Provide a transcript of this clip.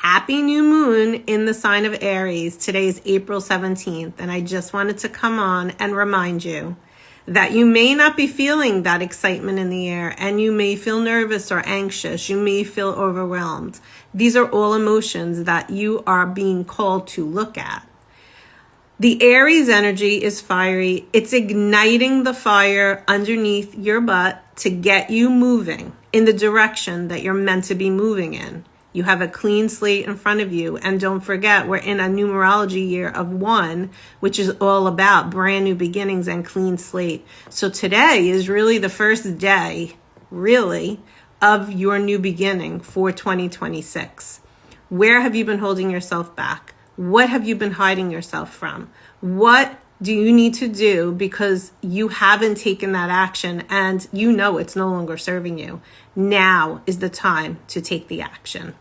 Happy new moon in the sign of Aries. Today is April 17th, and I just wanted to come on and remind you that you may not be feeling that excitement in the air, and you may feel nervous or anxious. You may feel overwhelmed. These are all emotions that you are being called to look at. The Aries energy is fiery. It's igniting the fire underneath your butt to get you moving in the direction that you're meant to be moving in. You have a clean slate in front of you. And don't forget, we're in a numerology year of 1, which is all about brand new beginnings and clean slate. So today is really the first day, really, of your new beginning for 2026. Where have you been holding yourself back? What have you been hiding yourself from? What do you need to do because you haven't taken that action and you know it's no longer serving you? Now is the time to take the action.